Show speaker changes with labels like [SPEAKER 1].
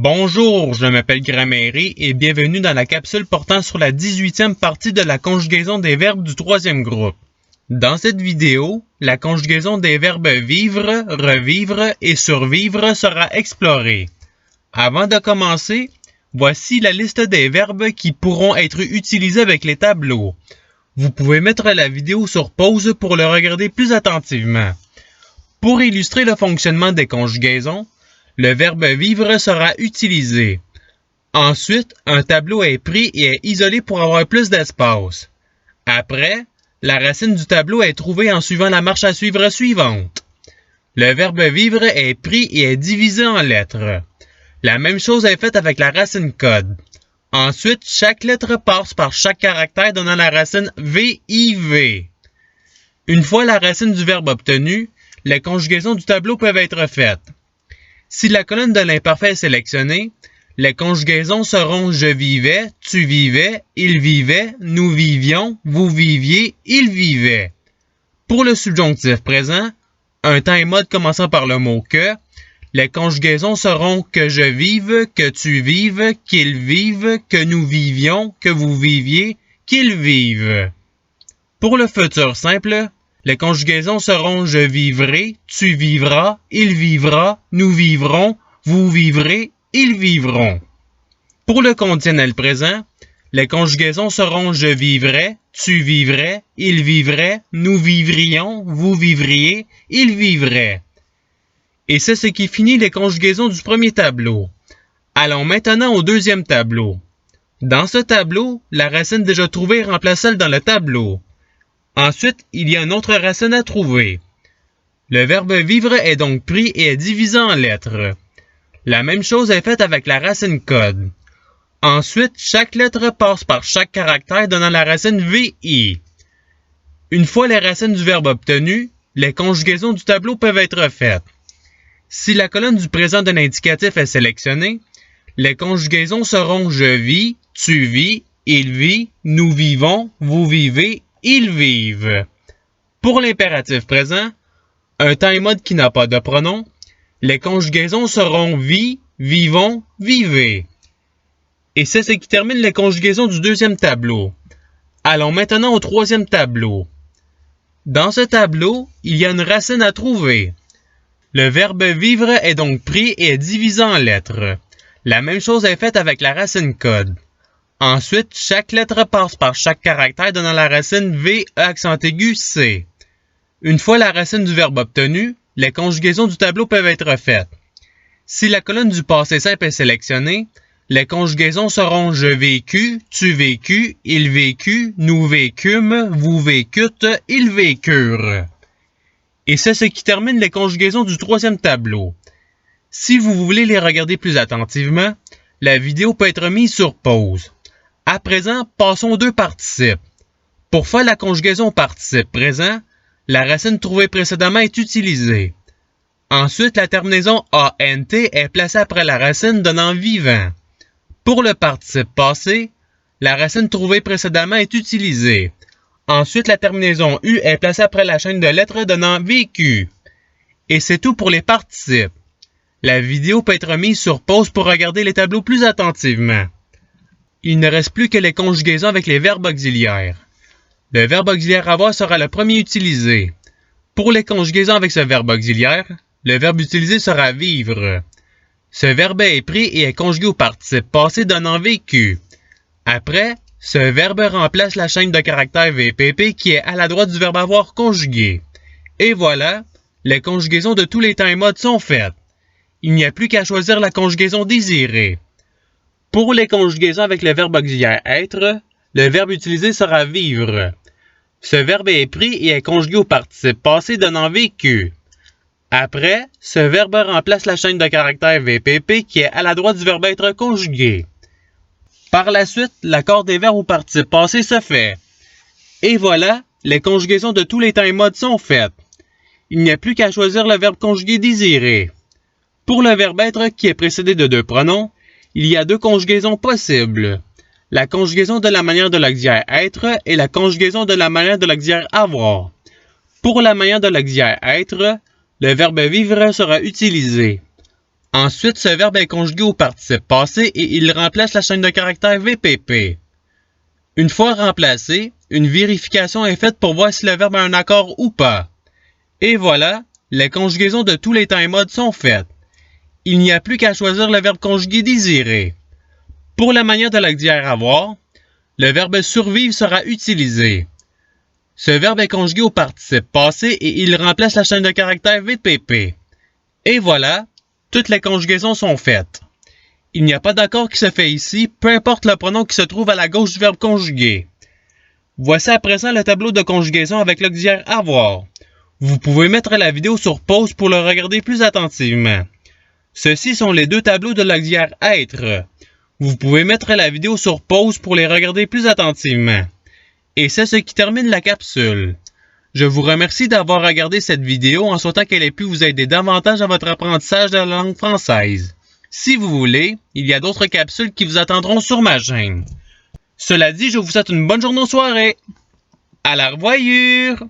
[SPEAKER 1] Bonjour, je m'appelle Gramairy et bienvenue dans la capsule portant sur la 18e partie de la conjugaison des verbes du troisième groupe. Dans cette vidéo, la conjugaison des verbes vivre, revivre et survivre sera explorée. Avant de commencer, voici la liste des verbes qui pourront être utilisés avec les tableaux. Vous pouvez mettre la vidéo sur pause pour le regarder plus attentivement. Pour illustrer le fonctionnement des conjugaisons, le verbe vivre sera utilisé. Ensuite, un tableau est pris et est isolé pour avoir plus d'espace. Après, la racine du tableau est trouvée en suivant la marche à suivre suivante. Le verbe vivre est pris et est divisé en lettres. La même chose est faite avec la racine code. Ensuite, chaque lettre passe par chaque caractère donnant la racine VIV. Une fois la racine du verbe obtenue, les conjugaisons du tableau peuvent être faites. Si la colonne de l'imparfait est sélectionnée, les conjugaisons seront « je vivais »,« tu vivais »,« il vivait »,« nous vivions »,« vous viviez »,« il vivait ». Pour le subjonctif présent, un temps et mode commençant par le mot « que », les conjugaisons seront « que je vive »,« que tu vives »,« qu'il vive »,« que nous vivions »,« que vous viviez »,« qu'il vive ». Pour le futur simple, les conjugaisons seront « je vivrai »,« tu vivras »,« il vivra »,« nous vivrons »,« vous vivrez »,« ils vivront ». Pour le conditionnel présent, les conjugaisons seront « je vivrai »,« tu vivrais »,« il vivrait »,« nous vivrions »,« vous vivriez »,« ils vivraient ». Et c'est ce qui finit les conjugaisons du premier tableau. Allons maintenant au deuxième tableau. Dans ce tableau, la racine déjà trouvée remplace celle dans le tableau. Ensuite, il y a une autre racine à trouver. Le verbe vivre est donc pris et est divisé en lettres. La même chose est faite avec la racine code. Ensuite, chaque lettre passe par chaque caractère donnant la racine VI. Une fois les racines du verbe obtenues, les conjugaisons du tableau peuvent être faites. Si la colonne du présent de l'indicatif est sélectionnée, les conjugaisons seront « je vis »,« tu vis »,« il vit »,« nous vivons »,« vous vivez », ils vivent. Pour l'impératif présent, un temps et mode qui n'a pas de pronom, les conjugaisons seront vis, vivons, vivez. Et c'est ce qui termine les conjugaisons du deuxième tableau. Allons maintenant au troisième tableau. Dans ce tableau, il y a une racine à trouver. Le verbe vivre est donc pris et est divisé en lettres. La même chose est faite avec la racine code. Ensuite, chaque lettre passe par chaque caractère donnant la racine V, E accent aigu, C. Une fois la racine du verbe obtenue, les conjugaisons du tableau peuvent être faites. Si la colonne du passé simple est sélectionnée, les conjugaisons seront « je vécus »,« tu vécus »,« il vécut »,« nous vécûmes »,« vous vécûtes »,« ils vécurent ». Et c'est ce qui termine les conjugaisons du troisième tableau. Si vous voulez les regarder plus attentivement, la vidéo peut être mise sur pause. À présent, passons aux deux participes. Pour faire la conjugaison au participe présent, la racine trouvée précédemment est utilisée. Ensuite, la terminaison ANT est placée après la racine donnant vivant. Pour le participe passé, la racine trouvée précédemment est utilisée. Ensuite, la terminaison U est placée après la chaîne de lettres donnant vécu. Et c'est tout pour les participes. La vidéo peut être mise sur pause pour regarder les tableaux plus attentivement. Il ne reste plus que les conjugaisons avec les verbes auxiliaires. Le verbe auxiliaire avoir sera le premier utilisé. Pour les conjugaisons avec ce verbe auxiliaire, le verbe utilisé sera vivre. Ce verbe est pris et est conjugué au participe passé donnant vécu. Après, ce verbe remplace la chaîne de caractères VPP qui est à la droite du verbe avoir conjugué. Et voilà, les conjugaisons de tous les temps et modes sont faites. Il n'y a plus qu'à choisir la conjugaison désirée. Pour les conjugaisons avec le verbe auxiliaire être, le verbe utilisé sera vivre. Ce verbe est pris et est conjugué au participe passé donnant vécu. Après, ce verbe remplace la chaîne de caractères VPP qui est à la droite du verbe être conjugué. Par la suite, l'accord des verbes au participe passé se fait. Et voilà, les conjugaisons de tous les temps et modes sont faites. Il n'y a plus qu'à choisir le verbe conjugué désiré. Pour le verbe être qui est précédé de deux pronoms, il y a deux conjugaisons possibles. La conjugaison de la manière de l'auxiliaire être et la conjugaison de la manière de l'auxiliaire avoir. Pour la manière de l'auxiliaire être, le verbe vivre sera utilisé. Ensuite, ce verbe est conjugué au participe passé et il remplace la chaîne de caractères VPP. Une fois remplacé, une vérification est faite pour voir si le verbe a un accord ou pas. Et voilà, les conjugaisons de tous les temps et modes sont faites. Il n'y a plus qu'à choisir le verbe conjugué désiré. Pour la manière de l'auxiliaire avoir, le verbe survivre sera utilisé. Ce verbe est conjugué au participe passé et il remplace la chaîne de caractères VPP. Et voilà, toutes les conjugaisons sont faites. Il n'y a pas d'accord qui se fait ici, peu importe le pronom qui se trouve à la gauche du verbe conjugué. Voici à présent le tableau de conjugaison avec l'auxiliaire avoir. Vous pouvez mettre la vidéo sur pause pour le regarder plus attentivement. Ceux-ci sont les deux tableaux de l'auxiliaire être. Vous pouvez mettre la vidéo sur pause pour les regarder plus attentivement. Et c'est ce qui termine la capsule. Je vous remercie d'avoir regardé cette vidéo en souhaitant qu'elle ait pu vous aider davantage dans votre apprentissage de la langue française. Si vous voulez, il y a d'autres capsules qui vous attendront sur ma chaîne. Cela dit, je vous souhaite une bonne journée ou soirée. À la revoyure!